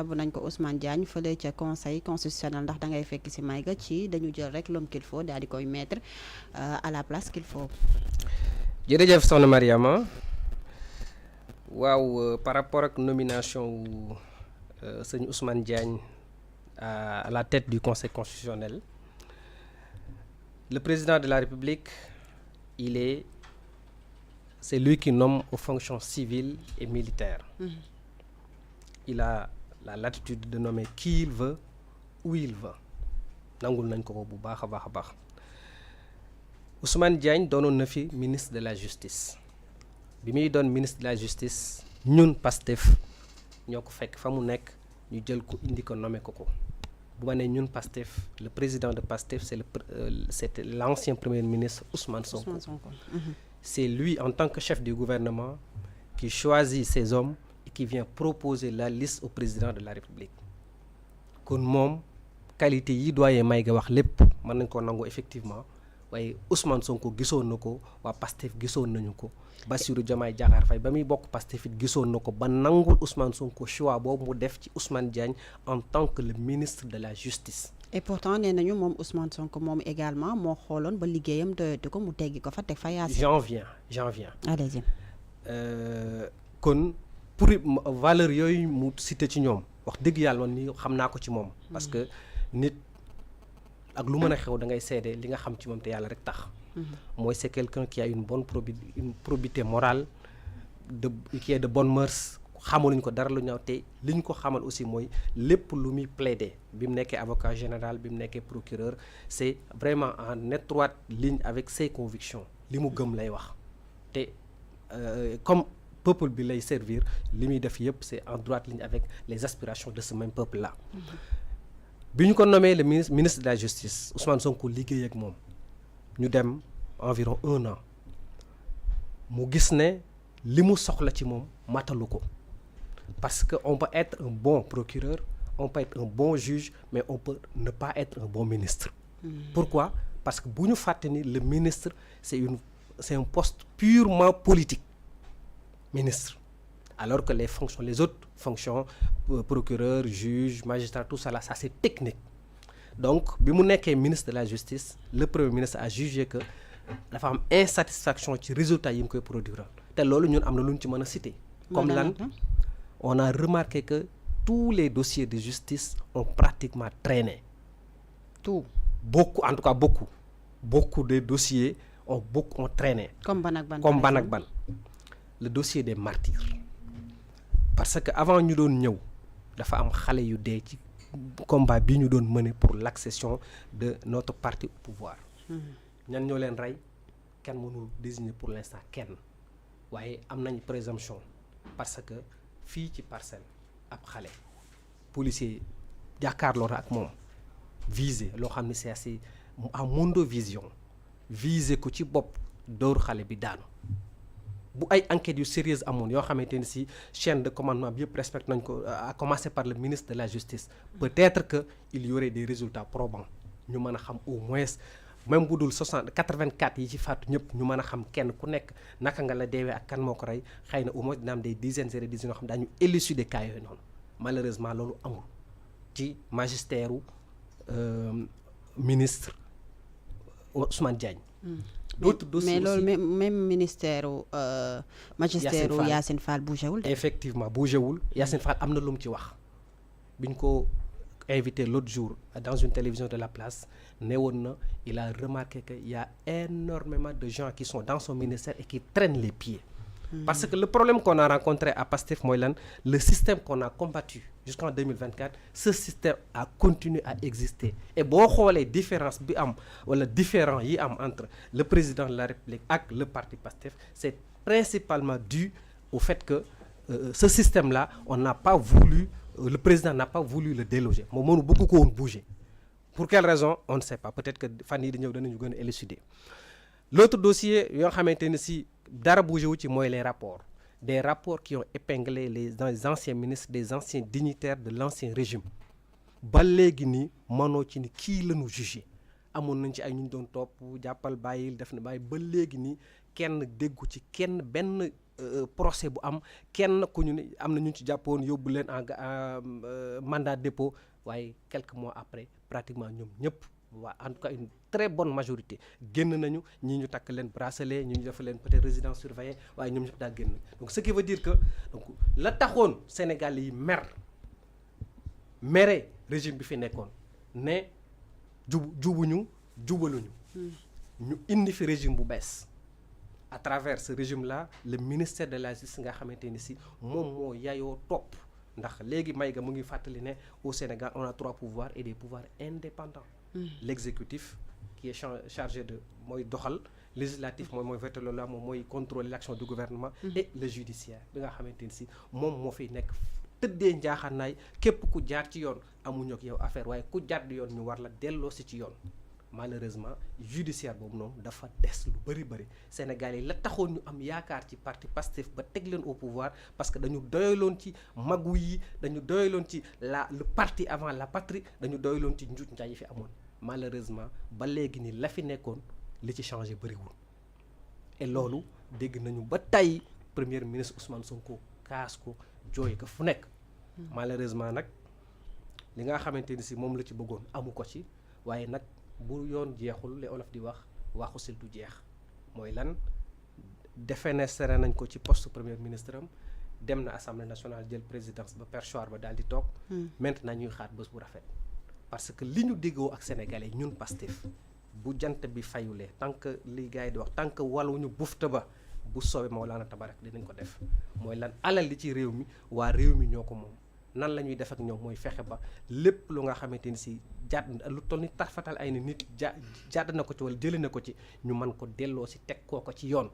tabb nañ ko Ousmane Diagne fële ca conseil constitutionnel ndax da ngay fekk si may ga ci dañu jël rek l'homme qu'il faut daal di koy mettre à la place qu'il faut. jërëjëf soxna Mariama waaw par rapport ak nomination wu sëñ Ousmane Diagne à la tête du conseil constitutionnel le président de la République c'est lui qui nomme aux fonctions civiles et militaires. Il a la latitude de nommer qui il veut où il veut nangul nañ ko bu baax a baax a baax Ousmane Diagne doonoon na fi ministre de la justice bi muy doon ministre de la justice ñun Pastef ñoo ko fekk fa mu nekk ñu jël ko indi ko nommé ko bu ma nee ñun Pastef le président de Pastef c'était l'ancien premier ministre Ousmane Sonko. C'est lui en tant que chef du gouvernement qui choisit ses hommes et qui vient proposer la liste au président de la République kon moom qualité yi doyen Maïga wax lépp mën nañ ko nangu effectivement waaye Ousmane Sonko gisoon na ko waa Pastef gisoon nañu ko Bassirou Diomaye Diakhar Faye ba muy bokk Pastef it gisoon na ko ba nangul Ousmane Sonko choix boobu mu def ci Ousmane Diagne en tant que le ministre de la justice. Et pourtant nee nañu moom Ousmane Sonko moom également moo xooloon ba liggéeyam doyatu ko mu teggi ko fa teg fa yaasi. J'en viens. Allez-y. kon pour valeur yooyu mu cité ci ñoom wax dëgg yàlla ni xam naa ko ci moom. parce que nit ak lu mën a xew da ngay seede li nga xam ci moom te yàlla rek tax. mooy c'est quelqu'un qui a une probité morale qui est de bonnes mœurs. xamaluñ ko dara lu ñaaw te liñ ko xamal aussi mooy lépp lu muy plaider bi mu nekkee avocat général bi mu nekkee procureur c'est vraiment en étroite ligne avec ses convictions li mu gëm lay wax te comme peuple bi lay servir li muy def yëpp c'est en droite ligne avec les aspirations de ce même peuple là. bi ñu ko nommé le ministre de la justice Ousmane Sonko liggéey ak moom ñu dem environ 1 an mu gis ne li mu soxla ci moom matalu ko. Parce qu'on peut être un bon procureur, on peut être un bon juge, mais on peut ne pas être un bon ministre. Pourquoi? Parce que bu ñu fàtte ni le ministre c'est un poste purement politique, ministre. Alors que les autres fonctions, procureur, juge, magistrat, tout ça là, ça c'est technique. Donc bi mu nekkee ministre de la justice, le premier ministre a jugé que dafa am insatisfaction ci résultat yi mu koy produire te loolu ñun am na lu ñu ci mën a citer. Comme lan on a remarqué que tous les dossiers de justice ont pratiquement traîné. En tout cas beaucoup de dossiers ont traîné. Comme ban ak ban. Le dossier des martyrs. Parce que avant ñu doon ñëw dafa am xale yu dee ci combat bi ñu doon mener pour l'accession de notre parti au pouvoir. ñan ñoo leen rey kenn mënul désigner pour l'instant kenn waaye am nañ présomption parce que fii ci parcelle ab xale policier jàkkaarloo na ak moom visé loo xam ne c'est assez en mondovision visé ko ci bopp dóor xale bi daanu bu ay enquêtes yu sérieuses amoon yoo xamante ni si chaîne de commandement bi yëpp respecte nañ ko à commencer par le ministre de la justice peut-être que il y aurait des résultats probants ñu mën a xam au moins même bu dul 84 yi ci faatu ñëpp ñu mën a xam kenn ku nekk naka nga la deewee ak kan moo ko rey xëy na au moins dina am des dizaines et des dizaines yoo xam daañu élucider cas yooyu noonu malheureusement loolu amul ci magistère ministre Ousmane Diagne. D'autres dossiers mais aussi loolu même ministère magistère Yacine Fall bougéwul. Effectivement bougéwul Yacine Fall am na lu mu ci wax bi ñu ko invité l'autre jour dans une télévision de la place ne woon na il a remarqué que y a énormément de gens qui sont dans son ministère et qui traînent les pieds. Parce que le problème qu'on a rencontré à Pastef mooy lan le système qu'on a combattu jusqu'en 2024 ce système a continué à exister et boo xoolee différence bi am wala différent yi am entre le président de la République ak le parti Pastef c'est principalement dû au fait que ce système-là on n'a pas voulu le président n'a pas voulu le déloger moom mënu bëgg ko woon bouger pour quelle raison on ne sait pas peut-être que fan yii di ñëw danañu gën a élucider l'autre dossier yoo xamante ne si dara bougé wu ci mooy les rapports des rapports qui ont épinglé les anciens ministres des anciens dignitaires de l'ancien régime ba léegi nii mënoo ci ni kii lañu jugé amoon nañ ci ay ñu doon topp jàppal bàyyil def na bàyyi ba léegi nii kenn déggu ci kenn benn procès bu am kenn ku ñu ne am na ñu ci jàppoon yóbbu leen en mandat de dépôt waaye quelques mois après pratiquement ñoom ñëpp waa en tout cas une très bonne majorité génn nañu ñii ñu takk leen bracelet ñi ñu def leen peut-être résidence surveillée waaye ñoom ñëpp daal génn donc ce qui veut dire que donc la taxoon Sénégal yi mere régime bi fi nekkoon ne jubuñu jubaluñu ñu indi fi régime bu bees à travers ce régime là le ministère de la justice nga xamante ni si moom moo yayoo topp ndax léegi may ga mu ngi fàttali ne au Sénégal on a 3 pouvoirs et des pouvoirs indépendants l'exécutif qui est chargé de mooy doxal législatif mooy voter la loi moom mooy contrôler l'action du gouvernement et le judiciaire bi nga xamante ni si moom moo fiy nekk tëddee njaaxaanaay képp ku jaar ci yoon amuñu ak yow affaire waaye ku jàdd yoon ñu war la delloo si ci yoon malheureusement judiciaire boobu noonu dafa des lu bëri Sénégal yi la taxoon ñu am yaakaar ci parti Pastef ba teg leen au pouvoir parce que dañu doyaloon ci magu yi dañu doyaloon ci le parti avant la patrie dañu doyaloon ci njuuj njaay yi fi amoon malheureusement ba léegi ni la fi nekkoon li ci changé bëriwul et loolu dégg nañu ba tey premier ministre Ousmane Sonko kaas ko jooy ko fu nekk malheureusement nag li nga xamante ni si moom la ci bëggoon amu ko ci waaye nag bu yoon jeexul li olof di wax waxu sil du jeex mooy lan défenestré nañ ko ci poste premier ministre am dem na assemblée nationale jël présidence ba perchoir ba daal di toog maintenant ñuy xaar bés bu rafet parce que li ñu déggoo ak sénégalais ñun Pastef bu jant bi fayulee tant que li gars yi di wax tant que waluñu bufta ba bu soobee Mawlana Tabarak dinañ ko def mooy lan alal li ci réew mi waa réew mi ñoo ko moom nan la ñuy def ak ñoom mooy fexe ba lépp lu nga xamante ni si jàdd lu toll ni tarfatal ay nit jàdd na ko ci wala jëlee na ko ci ñu mën ko delloo si teg koo ko ci yoon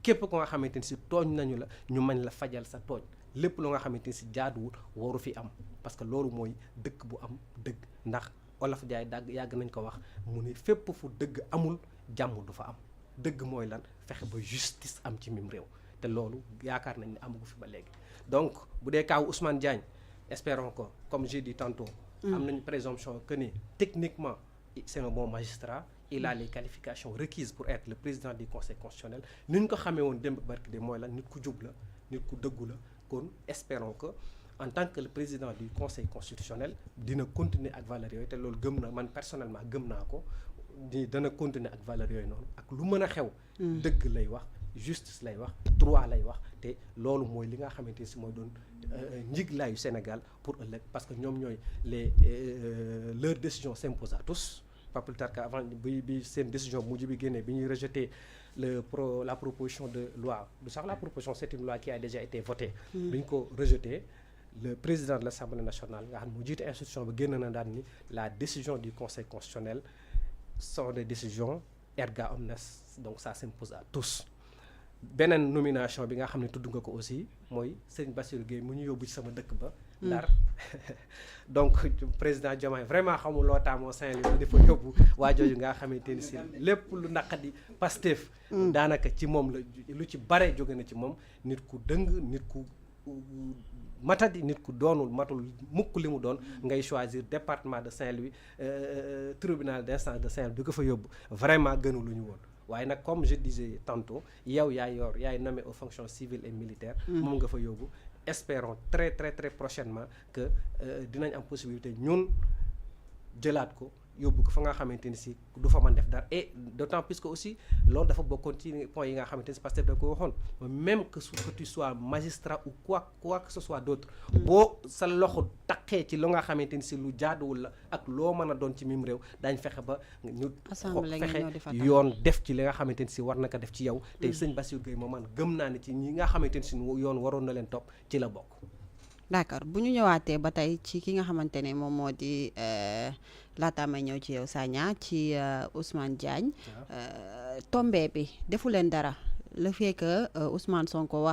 képp ko nga xamante ni si tooñ nañu la ñu mën la fajal sa tooñ lépp lu nga xamante ni si jaaduwul waru fi am parce que loolu mooy dëkk bu am dëgg ndax Olof Jaay yàgg nañ ko wax mu ne fépp fu dëgg amul jàmm du fa am dëgg mooy lan fexe ba justice am ci mim réew te loolu yaakaar nañ ne amagu fi ba léegi donc bu dee kaaw Ousmane Diagne espérons que comme j'ai dit tantôt am nañu présomption que ni techniquement c'est un bon magistrat il a les qualifications requises pour être le président du conseil constitutionnel ni ñu ko xamee woon démb barki de mooy lan nit ku jub la nit ku dëggu la kon espérons que en tant que le président du conseil constitutionnel dina continuer ak valeurs yooyu te loolu gëm na man personnellement gëm naa ko dana continuer ak valeurs yooyu noonu ak lu mën a xew dëgg lay wax justice lay wax droit lay wax te loolu mooy li nga xamante ni si mooy doon njiglaayu Sénégal pour ëllëg parce que ñoom ñooy leur décision s'impose à tous pas plus tard qu'avant bi seen décision mujj bi génnee bi ñuy rejeter la proposition de loi du sax la proposition c'est une loi qui a déjà été votée bi ñu ko rejeté le président de l'Assemblée nationale nga xam ne mu jiite institution bi génn na daan ni la décision du conseil constitutionnel sont des décisions erga omnes donc ça s'impose à tous beneen nomination bi nga xam ne tudd nga ko aussi mooy Serigne Bassirou Gueye mu ñu yóbbu ci sama dëkk ba Ndar donc président Diomaye vraiment xamul loo taamoo Saint-Louis dafa yóbbu waa jooju nga xamante ni si lépp lu naqadi Pastef daanaka ci moom la lu ci bare jóge na ci moom nit ku dëng nit ku matadi nit ku doonul matul mukk li mu doon ngay choisir département de Saint-Louis tribunal d'instance de Saint-Louis bi ko fa yóbbu vraiment gënu lu ñu woon waaye nag comme je disais tantôt yow yaay nommé aux fonctions civiles et militaires moom nga fa yóbbu espérons très très très prochainement que dinañ am possibilité ñun jëlaat ko yóbbu ko fa nga xamante ni si du fa mën def dara et d'autant plus que aussi loolu dafa bokkoon ci point yi nga xamante ni si parce que da ko waxoon même que tu sois magistrat ou quoi que ce soit d'autre boo sa loxo taqee ci lu nga xamante ni si lu jaaduwul la ak loo mën a doon ci mim réew daañ fexe ba ñu fexe yoon def ci li nga xamante ni si war na ko def ci yow te sëñ Bassirou Gueye moom man gëm naa ne ci ñi nga xamante ni si yoon waroon na leen topp ci la bokk. d'accord bu ñu ñëwaatee ba tey ci ki nga xamante ne moom moo di laataa may ñëw ci yow Sagna ci Ousmane Diagne tombé bi defu leen dara le fait que Ousmane Sonko wax